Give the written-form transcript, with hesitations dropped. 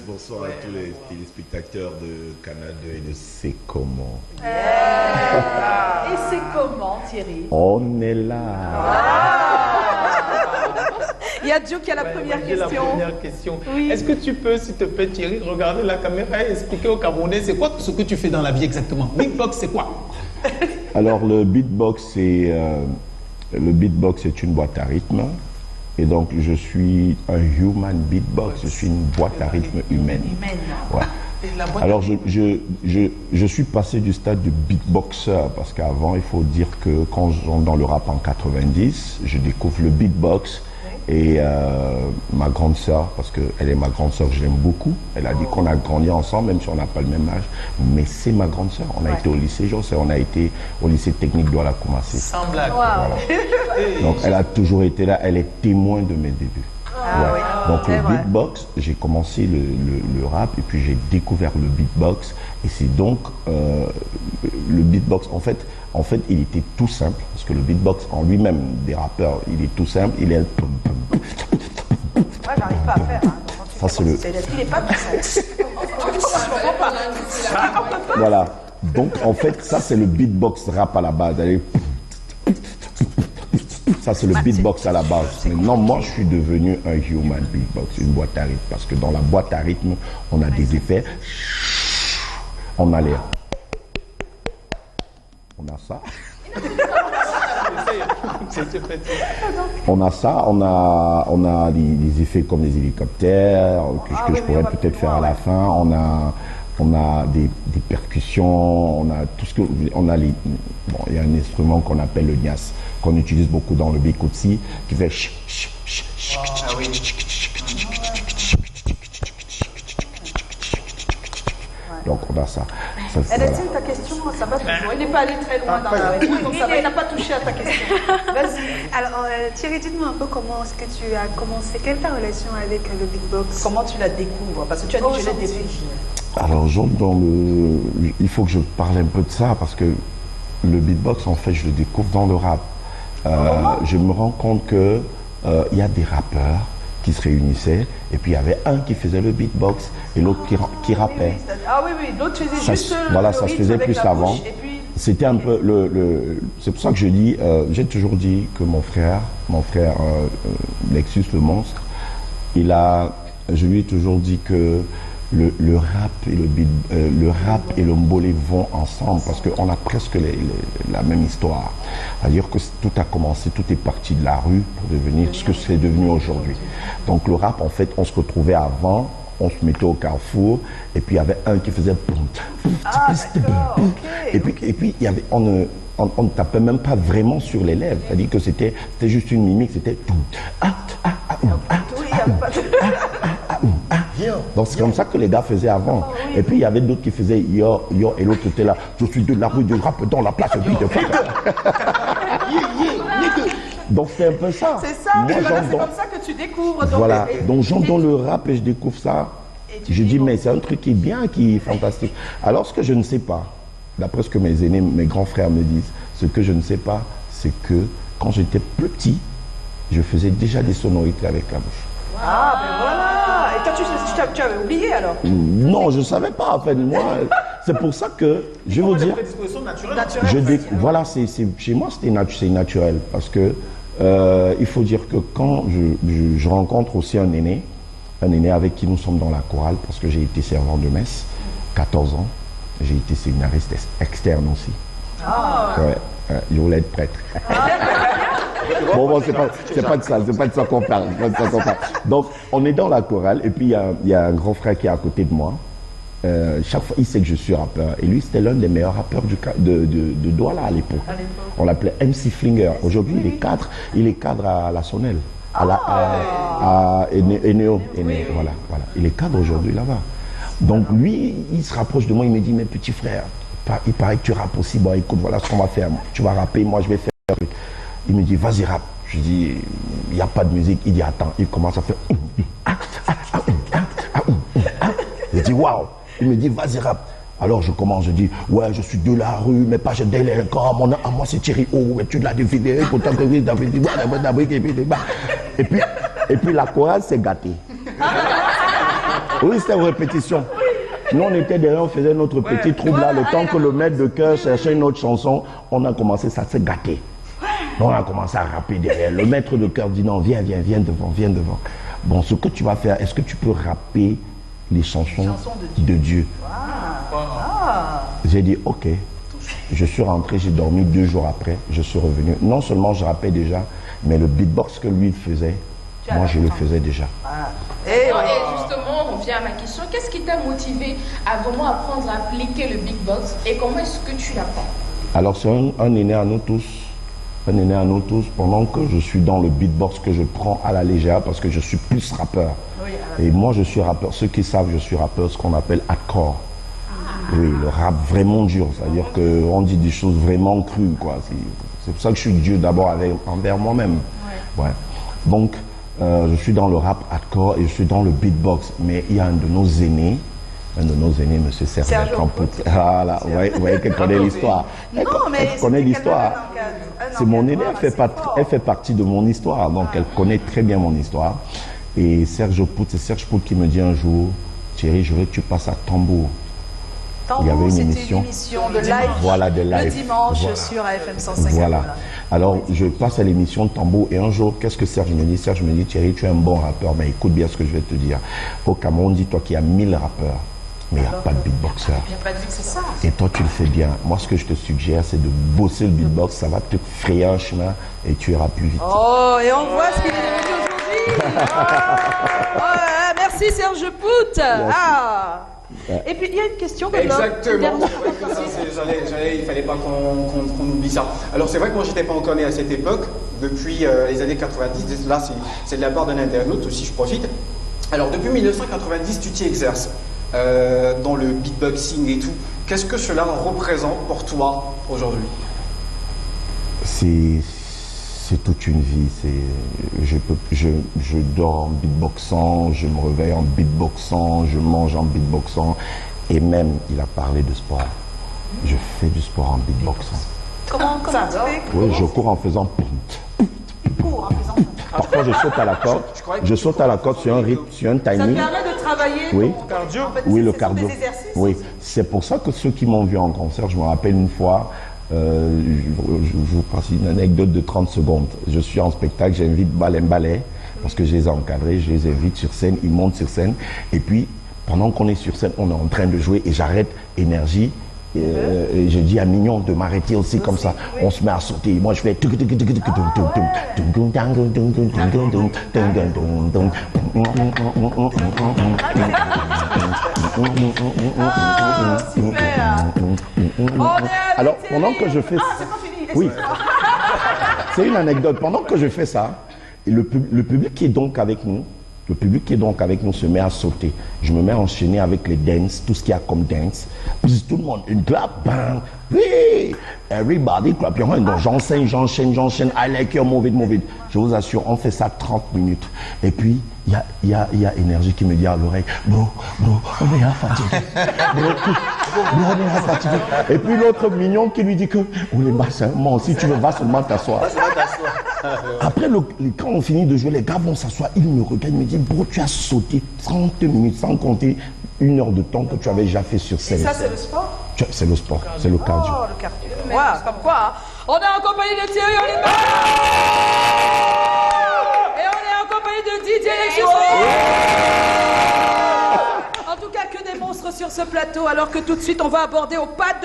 bonsoir à tous les téléspectateurs de Canal 2 et de C'est comment. Et c'est comment, Thierry? On est là. Il y a Joe qui a la première question. La première question. Oui. Est-ce que tu peux, s'il te plaît, Thierry, regarder la caméra et expliquer aux Camerounais c'est quoi ce que tu fais dans la vie exactement? Beatbox, c'est quoi? Alors le beatbox, c'est une boîte à rythme. Et donc je suis un human beatbox, je suis une boîte à rythme humaine. Ouais. Alors je suis passé du stade de beatboxer parce qu'avant il faut dire que quand j'entre dans le rap en 90, je découvre le beatbox. Et ma grande sœur, parce qu'elle est ma grande sœur, je l'aime beaucoup. Elle a dit qu'on a grandi ensemble, même si on n'a pas le même âge. Mais c'est ma grande sœur. On a été au lycée, je sais, on a été au lycée technique d'Ouala Koumassi. Sans blague. Voilà. Donc elle a toujours été là, elle est témoin de mes débuts. Ouais. Donc le beatbox, j'ai commencé le rap et puis j'ai découvert le beatbox. Et c'est donc le beatbox, en fait, il était tout simple, parce que le beatbox en lui-même, des rappeurs, il est tout simple, il est... Moi, j'arrive pas à faire. Hein. Ça, c'est le... Il est pas tout simple. Voilà. Donc, en fait, ça, c'est le beatbox rap à la base. Ça, c'est le beatbox à la base. Maintenant, moi, je suis devenu un human beatbox, une boîte à rythme. Parce que dans la boîte à rythme, on a des effets. On a l'air. On a ça. On a ça, on a des effets comme des hélicoptères que je pourrais peut-être faire à la fin. On a des percussions, on a tout ce que on a les. Bon, il y a un instrument qu'on appelle le nias qu'on utilise beaucoup dans le bikutsi qui fait. Donc on a ça. Ernestine, ta question, ça va toujours. Il n'est pas allé très loin dans la réponse, donc ça va, il n'a pas touché à ta question. Vas-y. Alors Thierry, dites-moi un peu comment est-ce que tu as commencé, quelle est ta relation avec le beatbox? Comment tu la découvres? Parce que tu as dit que je l'ai découvert. Alors j'entre dans le... Il faut que je parle un peu de ça parce que le beatbox, en fait, je le découvre dans le rap. Je me rends compte que il y a des rappeurs qui se réunissaient et puis il y avait un qui faisait le beatbox et l'autre qui rappait. Ah oui, l'autre faisait juste voilà, ça se faisait plus avant. C'était un peu c'est pour ça que je dis, j'ai toujours dit que mon frère Lexus le monstre, je lui ai toujours dit que le rap et le mbolé vont ensemble parce qu'on a presque la même histoire. C'est-à-dire que tout a commencé, tout est parti de la rue pour devenir ce que c'est devenu aujourd'hui. Donc le rap, en fait, on se retrouvait avant, on se mettait au carrefour et puis il y avait un qui faisait et puis il y avait on ne tapait même pas vraiment sur les lèvres. C'est-à-dire que c'était juste une mimique, c'était donc c'est comme ça que les gars faisaient avant. Et puis il y avait d'autres qui faisaient yo yo et l'autre était là. Je suis de la rue du rap dans la place de Donc c'est un peu ça. C'est ça, c'est comme ça que tu découvres. Voilà, donc j'entre dans le rap et je découvre ça. Je dis mais c'est un truc qui est bien, qui est fantastique. Alors ce que je ne sais pas, d'après ce que mes aînés, mes grands frères me disent, ce que je ne sais pas, c'est que quand j'étais petit, je faisais déjà des sonorités avec la bouche. Ah ben voilà. Et toi tu avais oublié alors? Non, je ne savais pas en fait. Moi, c'est pour ça que je vais vous dire. Voilà, chez moi c'est naturel parce que il faut dire que quand je rencontre aussi un aîné avec qui nous sommes dans la chorale parce que j'ai été servant de messe, 14 ans, j'ai été séminariste externe aussi. Ouais, je voulais être prêtre. Bon, c'est pas de ça qu'on parle. Donc, on est dans la chorale et puis il y a un grand frère qui est à côté de moi. Chaque fois, il sait que je suis rappeur. Et lui, c'était l'un des meilleurs rappeurs de Douala à l'époque. On l'appelait MC Flinger. Aujourd'hui, il est cadre à la Sonnelle. À Eneo. Voilà. Il est cadre aujourd'hui là-bas. Donc, lui, il se rapproche de moi. Il me dit, mais petit frère, il paraît que tu rappes aussi. Bon, écoute, voilà ce qu'on va faire. Tu vas rapper, moi, je vais faire un truc. Il me dit, vas-y, rappe. Je dis, il n'y a pas de musique. Il dit, attends. Il commence à faire. Je dis, waouh. Il me dit, vas-y, rappe. Alors je commence, je dis, ouais, je suis de la rue, mais pas je délinquant. Moi, c'est Thierry O, tu l'as défilé. Et puis la chorale s'est gâtée. Oui, c'était une répétition. Nous, on était derrière, on faisait notre petit trouble là. Le temps que le maître de chœur cherchait une autre chanson, on a commencé, ça s'est gâté. On a commencé à rapper derrière. Le maître de chœur dit non, viens devant. Bon, ce que tu vas faire, est-ce que tu peux rapper les chansons de Dieu? J'ai dit ok. Je suis rentré, j'ai dormi 2 jours après, je suis revenu. Non seulement je rappais déjà, mais le beatbox que lui faisait, moi je le faisais déjà. Et justement, on vient à ma question. Qu'est-ce qui t'a motivé à vraiment apprendre à appliquer le beatbox et comment est-ce que tu l'apprends? Alors c'est un aîné à nous tous. Un aîné à nous tous, pendant que je suis dans le beatbox que je prends à la légère parce que je suis plus rappeur. Et moi je suis rappeur, ceux qui savent je suis rappeur, ce qu'on appelle hardcore. Oui, le rap vraiment dur, c'est-à-dire qu'on dit des choses vraiment crues, quoi. C'est pour ça que je suis Dieu d'abord envers moi-même. Ouais. Donc, je suis dans le rap hardcore et je suis dans le beatbox. Mais il y a un de nos aînés, M. Serge Campout. Voilà, vous voyez qu'elle connaît l'histoire. Elle connaît l'histoire. C'est mon aîné, elle fait partie de mon histoire, donc elle connaît très bien mon histoire. Et Serge Pout, c'est Serge Pout qui me dit un jour, Thierry, je veux que tu passes à Tambour. Il y avait une émission de live, voilà, de live. Le dimanche sur AFM 105. Voilà. Alors, je passe à l'émission de Tambour et un jour, qu'est-ce que Serge me dit? Serge me dit, Thierry, tu es un bon rappeur, mais écoute bien ce que je vais te dire. Au Cameroun, dis-toi qu'il y a 1000 rappeurs, mais il n'y a pas de beatboxer. Et toi, tu le fais bien. Moi, ce que je te suggère, c'est de bosser le beatbox. Ça va te frayer un chemin et tu iras plus vite. Oh, et on voit ce qu'il est devenu aujourd'hui. Merci Serge Pout. Et puis il y a une question que exactement. Il fallait pas qu'on oublie ça. Alors c'est vrai que moi j'étais pas encore né à cette époque, depuis les années 90, là c'est de la part d'un internaute aussi, je profite. Alors depuis 1990 tu t'y exerces dans le beatboxing et tout. Qu'est-ce que cela représente pour toi aujourd'hui? C'est toute une vie. Je dors en beatboxant, je me réveille en beatboxant, je mange en beatboxant. Et même, il a parlé de sport. Je fais du sport en beatboxant. Comment ça tu fais? Oui, je cours en faisant Parfois, je saute à la corde. Je saute à la corde sur un rythme, sur un timing. Ça te permet de travailler ton cardio? En fait, oui, le cardio. Oui, c'est pour ça que ceux qui m'ont vu en concert, je me rappelle une fois, je vous passe une anecdote de 30 secondes. Je suis en spectacle, j'invite Balem, parce que je les ai encadrés, je les invite sur scène, ils montent sur scène. Et puis, pendant qu'on est sur scène, on est en train de jouer et j'arrête énergie. Et je dis à Mignon de m'arrêter aussi comme ça. On se met à sauter. Moi, je fais... Alors, pendant que je fais... Oui. C'est une anecdote. Pendant que je fais ça, le public qui est donc avec nous, se met à sauter. Je me mets à enchaîner avec les dances, tout ce qu'il y a comme dance. Puis tout le monde, une clap, bang, oui, everybody clap your hands. Donc j'enchaîne. I like your move it. Je vous assure, on fait ça 30 minutes. Et puis, il y a énergie qui me dit à l'oreille, bro, on est fatigué. Bro, on est fatigué. Et puis l'autre Mignon qui lui dit que, on est bassement, si tu veux, va seulement t'asseoir. Après, quand on finit de jouer, les gars vont s'asseoir, ils me regardent, ils me disent, bro, tu as sauté 30 minutes sans compter 1 heure de temps que tu avais déjà fait sur scène. Et ça, c'est le sport? C'est le sport, c'est le cardio. Oh, le cardio. Wow, comme quoi, hein. On est en compagnie de Thierry Olimar. Et on est en compagnie de Didier Alexis. En tout cas, que des monstres sur ce plateau, alors que tout de suite, on va aborder au pas de